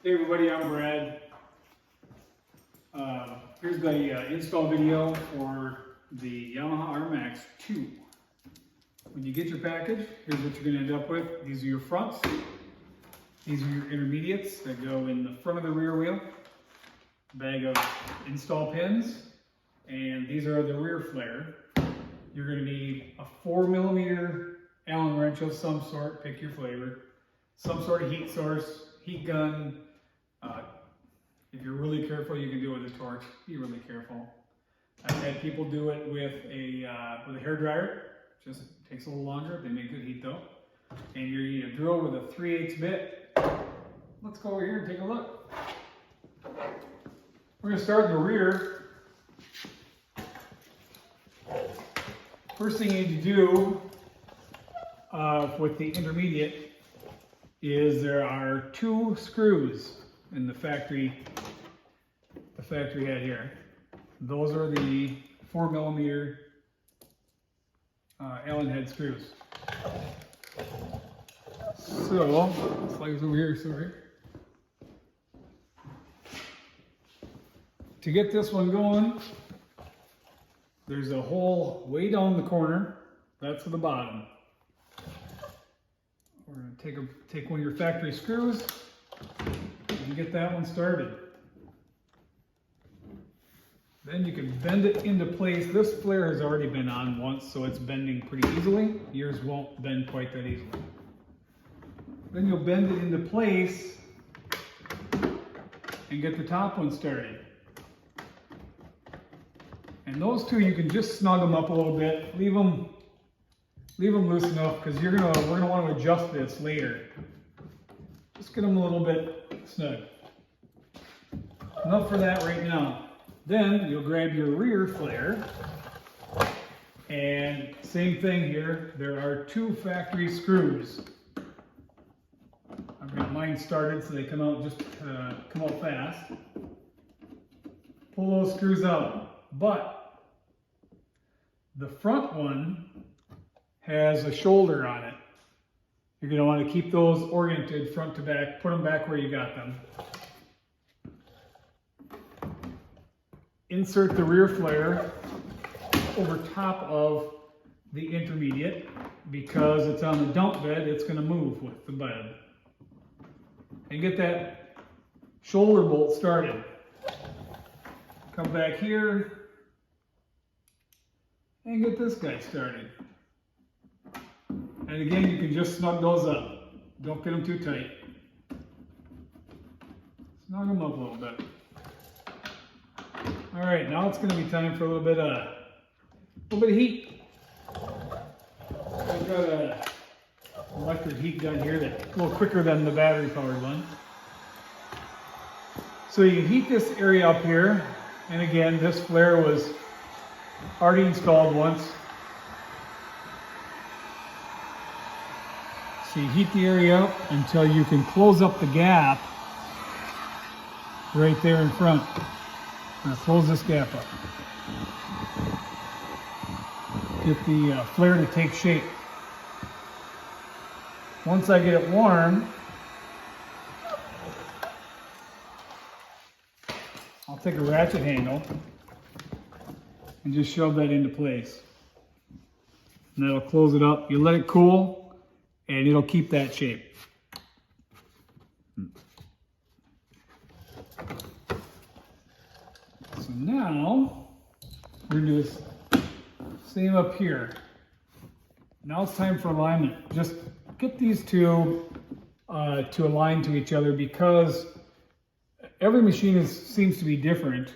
Hey everybody, I'm Brad. Here's the install video for the Yamaha Rmax2. When you get your package, here's what you're going to end up with. These are your fronts. These are your intermediates that go in the front of the rear wheel. Bag of install pins. And these are the rear flare. You're going to need a 4mm Allen wrench of some sort, pick your flavor. Some sort of heat source, heat gun. If you're really careful, you can do it with a torch. Be really careful. I've had people do it with a hair dryer. Just takes a little longer. They make good heat though. And you need a drill with a 3/8 bit. Let's go over here and take a look. We're going to start in the rear. First thing you need to do with the intermediate is there are 2 screws in the factory head here. Those are the 4mm Allen head screws. So, slides over here, sorry. To get this one going, there's a hole way down the corner. That's at the bottom. We're going to take one of your factory screws and get that one started. Then you can bend it into place. This flare has already been on once, so it's bending pretty easily. Yours won't bend quite that easily. Then you'll bend it into place and get the top one started. And those 2, you can just snug them up a little bit. Leave them loose enough because we're gonna want to adjust this later. Just get them a little bit snug. Enough for that right now. Then you'll grab your rear flare, and same thing here. There are 2 factory screws. I've got mine started so they come out fast. Pull those screws out, but the front one has a shoulder on it. You're going to want to keep those oriented front to back. Put them back where you got them. Insert the rear flare over top of the intermediate. Because it's on the dump bed, it's going to move with the bed. And get that shoulder bolt started. Come back here and get this guy started. And again, you can just snug those up. Don't get them too tight. Snug them up a little bit. All right, now it's going to be time for a little bit of heat. I've got an electric heat gun here that's a little quicker than the battery-powered one. So you heat this area up here, and again, this flare was already installed once. So you heat the area up until you can close up the gap right there in front. Now close this gap up. Get the flare to take shape. Once I get it warm, I'll take a ratchet handle and just shove that into place. And that'll close it up. You let it cool and it'll keep that shape. So now we're going to do this same up here. Now it's time for alignment. Just get these 2 to align to each other because every machine seems to be different.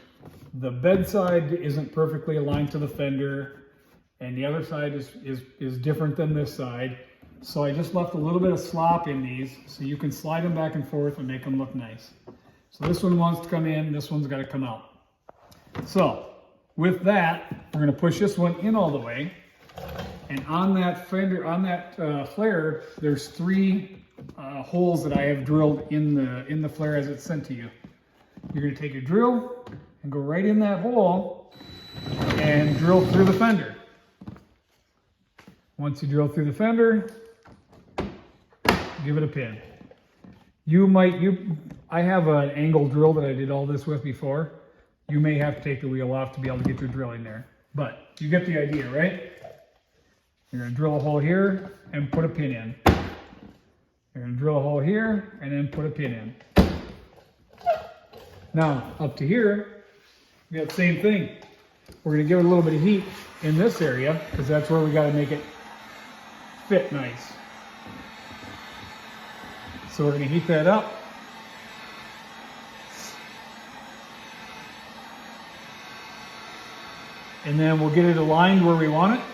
The bed side isn't perfectly aligned to the fender, and the other side is different than this side. So I just left a little bit of slop in these so you can slide them back and forth and make them look nice. So this one wants to come in, this one's got to come out. So with that, we're going to push this one in all the way. And on that fender, on that flare, there's 3 holes that I have drilled in the flare as it's sent to you. You're going to take your drill and go right in that hole and drill through the fender. Once you drill through the fender, give it a pin. I have an angle drill that I did all this with before. You may have to take the wheel off to be able to get your drill in there. But you get the idea, right? You're going to drill a hole here and put a pin in. You're going to drill a hole here and then put a pin in. Now, up to here, we got the same thing. We're going to give it a little bit of heat in this area because that's where we got to make it fit nice. So we're going to heat that up. And then we'll get it aligned where we want it.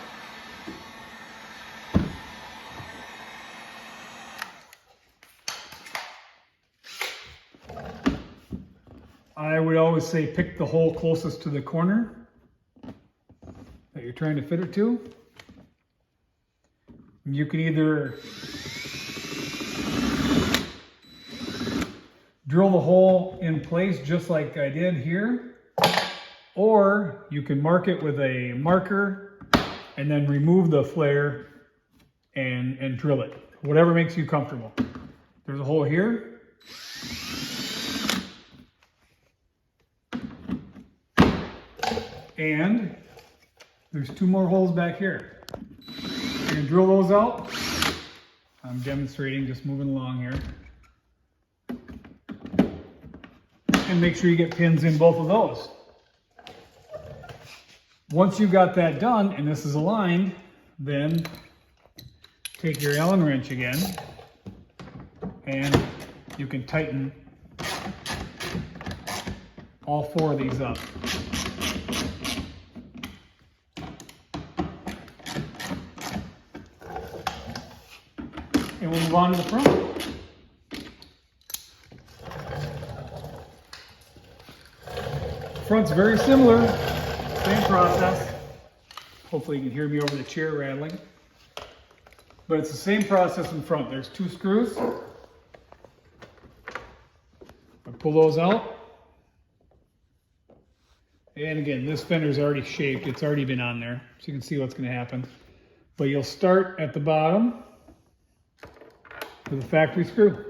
I would always say pick the hole closest to the corner that you're trying to fit it to. You can either drill the hole in place just like I did here, or you can mark it with a marker and then remove the flare and drill it. Whatever makes you comfortable. There's a hole here. And there's 2 more holes back here. You're going to drill those out. I'm demonstrating, just moving along here. And make sure you get pins in both of those. Once you've got that done and this is aligned, then take your Allen wrench again and you can tighten all 4 of these up. And we'll move on to the front. Front's very similar, same process. Hopefully you can hear me over the chair rattling. But it's the same process in front. There's 2 screws. I pull those out. And again, this fender's already shaped. It's already been on there, so you can see what's going to happen. But you'll start at the bottom with a factory screw.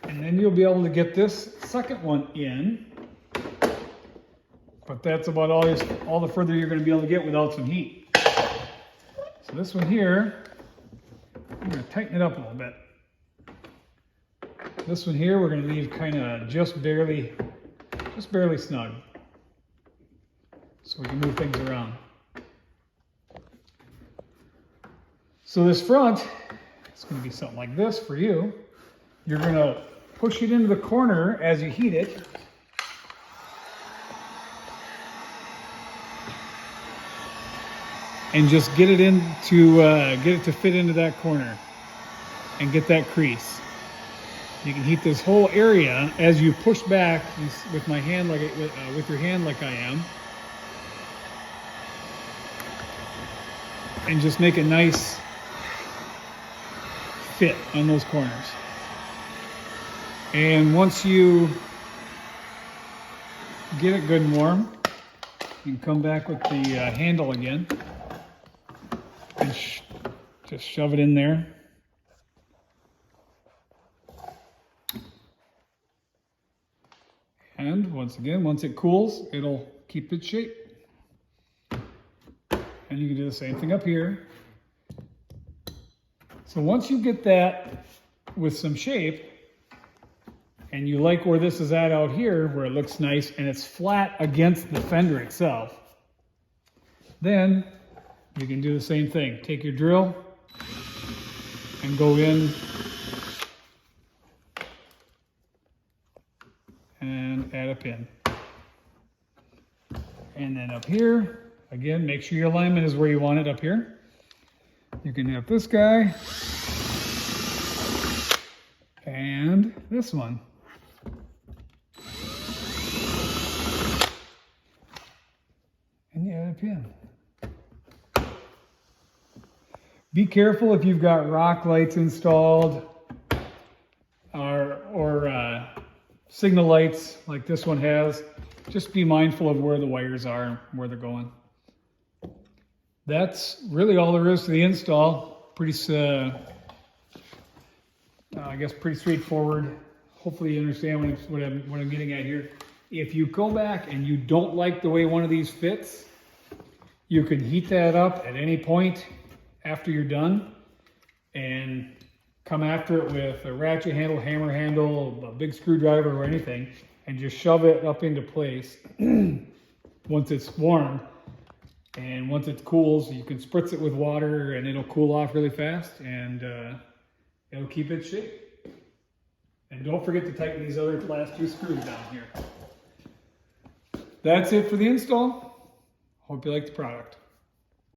And then you'll be able to get this second one in, but that's about all the further you're going to be able to get without some heat. So this one here, I'm going to tighten it up a little bit. This one here, we're going to leave kind of just barely snug, so we can move things around. So this front, it's going to be something like this for you. You're going to push it into the corner as you heat it. And just get it to fit into that corner and get that crease. You can heat this whole area as you push back with my hand, with your hand like I am, and just make a nice fit on those corners. And once you get it good and warm, you can come back with the handle again and just shove it in there. And once again, once it cools, it'll keep its shape. And you can do the same thing up here. So once you get that with some shape, and you like where this is at out here, where it looks nice and it's flat against the fender itself, then you can do the same thing. Take your drill and go in and add a pin. And then up here, again, make sure your alignment is where you want it up here. You can have this guy and this one. And you add a pin. Be careful if you've got rock lights installed or signal lights like this one has. Just be mindful of where the wires are and where they're going. that's really all there is to the install. I guess pretty straightforward. Hopefully you understand what I'm getting at here. If you go back and you don't like the way one of these fits, you can heat that up at any point after you're done and come after it with a ratchet handle, hammer handle, a big screwdriver or anything, and just shove it up into place once it's warm. And once it cools, you can spritz it with water and it'll cool off really fast, and it'll keep its shape. And don't forget to tighten these other last 2 screws down here. That's it for the install. Hope you like the product.